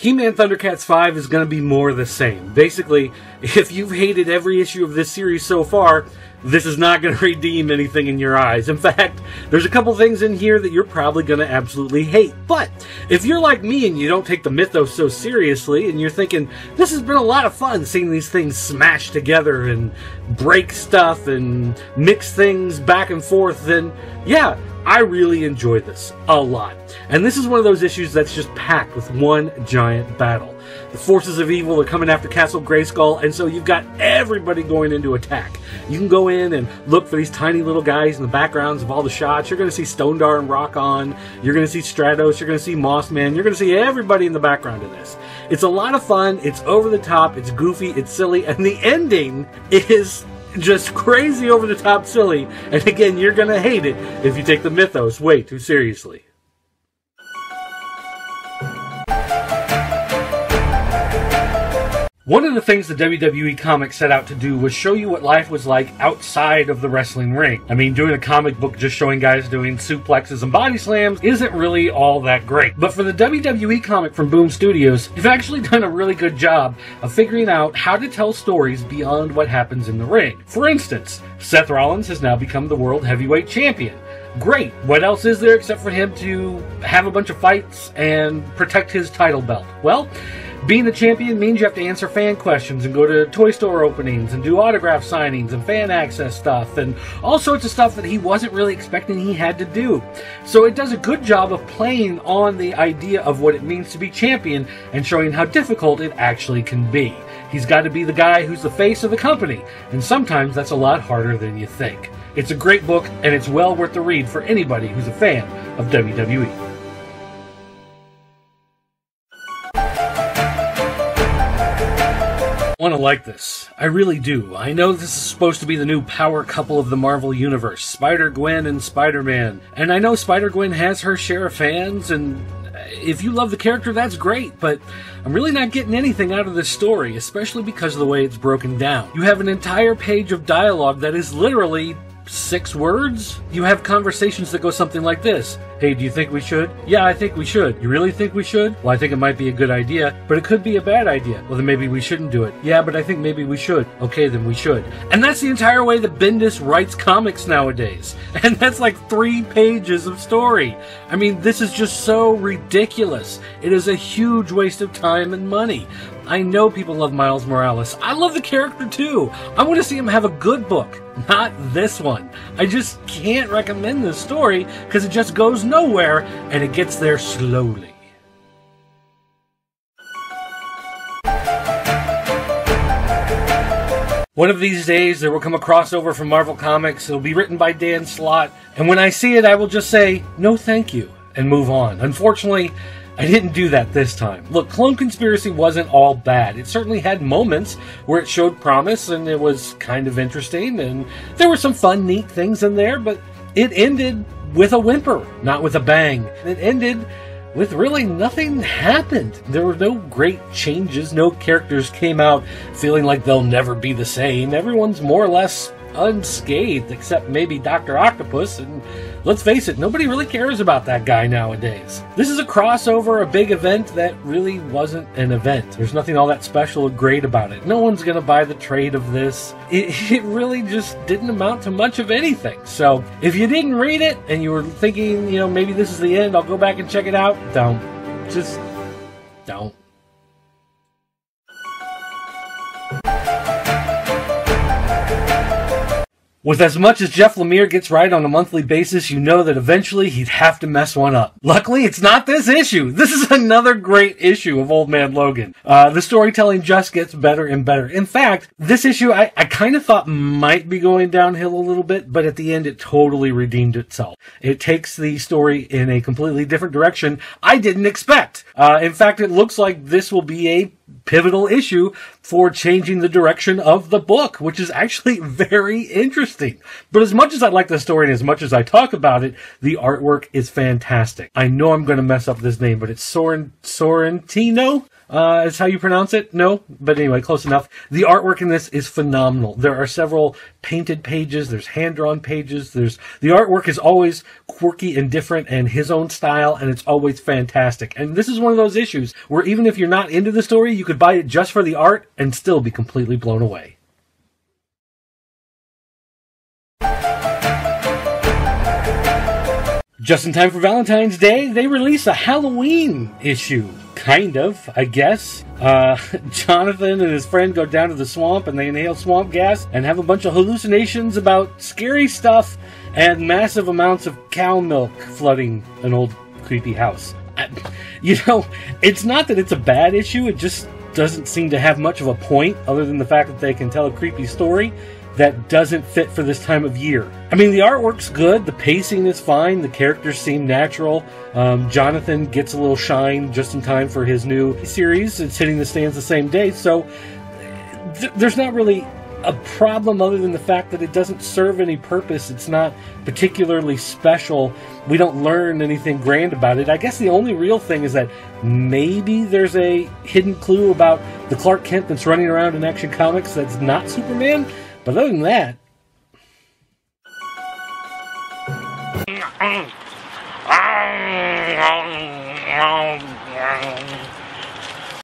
HeMan Thundercats 5 is going to be more of the same. Basically, if you've hated every issue of this series so far, this is not going to redeem anything in your eyes. In fact, there's a couple things in here that you're probably going to absolutely hate. But if you're like me and you don't take the mythos so seriously, and you're thinking, this has been a lot of fun seeing these things smash together and break stuff and mix things back and forth, then yeah, I really enjoy this a lot. And this is one of those issues that's just packed with one giant battle. The forces of evil are coming after Castle Grayskull, and so you've got everybody going into attack. You can go in and look for these tiny little guys in the backgrounds of all the shots. You're going to see Stondar and Rock-On. You're going to see Stratos. You're going to see Mossman. You're going to see everybody in the background of this. It's a lot of fun. It's over the top. It's goofy. It's silly. And the ending is just crazy over the top silly. And again, you're going to hate it if you take the mythos way too seriously. One of the things the WWE Comic set out to do was show you what life was like outside of the wrestling ring. I mean, doing a comic book just showing guys doing suplexes and body slams isn't really all that great. But for the WWE Comic from Boom Studios, you've actually done a really good job of figuring out how to tell stories beyond what happens in the ring. For instance, Seth Rollins has now become the World Heavyweight Champion. Great. What else is there except for him to have a bunch of fights and protect his title belt? Well, being the champion means you have to answer fan questions and go to toy store openings and do autograph signings and fan access stuff and all sorts of stuff that he wasn't really expecting he had to do. So it does a good job of playing on the idea of what it means to be champion and showing how difficult it actually can be. He's got to be the guy who's the face of the company, and sometimes that's a lot harder than you think. It's a great book, and it's well worth the read for anybody who's a fan of WWE. I want to like this. I really do. I know this is supposed to be the new power couple of the Marvel Universe, Spider-Gwen and Spider-Man. And I know Spider-Gwen has her share of fans, and if you love the character, that's great, but I'm really not getting anything out of this story, especially because of the way it's broken down. You have an entire page of dialogue that is literally 6 words? You have conversations that go something like this. Hey, do you think we should? Yeah, I think we should. You really think we should? Well, I think it might be a good idea, but it could be a bad idea. Well, then maybe we shouldn't do it. Yeah, but I think maybe we should. Okay, then we should. And that's the entire way that Bendis writes comics nowadays. And that's like 3 pages of story. I mean, this is just so ridiculous. It is a huge waste of time and money. I know people love Miles Morales. I love the character too. I want to see him have a good book, not this one. I just can't recommend this story because it just goes nowhere and it gets there slowly. One of these days there will come a crossover from Marvel Comics. It'll be written by Dan Slott, and when I see it I will just say, no thank you, and move on. Unfortunately, I didn't do that this time. Look, Clone Conspiracy wasn't all bad. It certainly had moments where it showed promise and it was kind of interesting and there were some fun, neat things in there, but it ended with a whimper, not with a bang. It ended with really nothing happened. There were no great changes. No characters came out feeling like they'll never be the same. Everyone's more or less unscathed, except maybe Dr. Octopus, and let's face it, nobody really cares about that guy nowadays. This is a crossover, a big event that really wasn't an event. There's nothing all that special or great about it. No one's gonna buy the trade of this. It really just didn't amount to much of anything. So if you didn't read it and you were thinking, you know, maybe this is the end, I'll go back and check it out, don't. Just don't. With as much as Jeff Lemire gets right on a monthly basis, you know that eventually he'd have to mess one up. Luckily, it's not this issue. This is another great issue of Old Man Logan. The storytelling just gets better and better. In fact, this issue I kind of thought might be going downhill a little bit, but at the end it totally redeemed itself. It takes the story in a completely different direction I didn't expect. In fact, it looks like this will be a pivotal issue for changing the direction of the book, which is actually very interesting. But as much as I like the story and as much as I talk about it, the artwork is fantastic. I know I'm going to mess up this name, but it's Sorrentino? is how you pronounce it? No? But anyway, close enough. The artwork in this is phenomenal. There are several painted pages. There's hand-drawn pages. The artwork is always quirky and different and his own style, and it's always fantastic. And this is one of those issues where even if you're not into the story, you could buy it just for the art and still be completely blown away. Just in time for Valentine's Day, they release a Halloween issue. Kind of, I guess. Jonathan and his friend go down to the swamp and they inhale swamp gas and have a bunch of hallucinations about scary stuff and massive amounts of cow milk flooding an old creepy house. It's not that it's a bad issue, it just doesn't seem to have much of a point other than the fact that they can tell a creepy story that doesn't fit for this time of year. I mean, the artwork's good, the pacing is fine, the characters seem natural. Jonathan gets a little shine just in time for his new series. It's hitting the stands the same day, so there's not really a problem other than the fact that it doesn't serve any purpose. It's not particularly special. We don't learn anything grand about it. I guess the only real thing is that maybe there's a hidden clue about the Clark Kent that's running around in Action Comics that's not Superman. But other than that...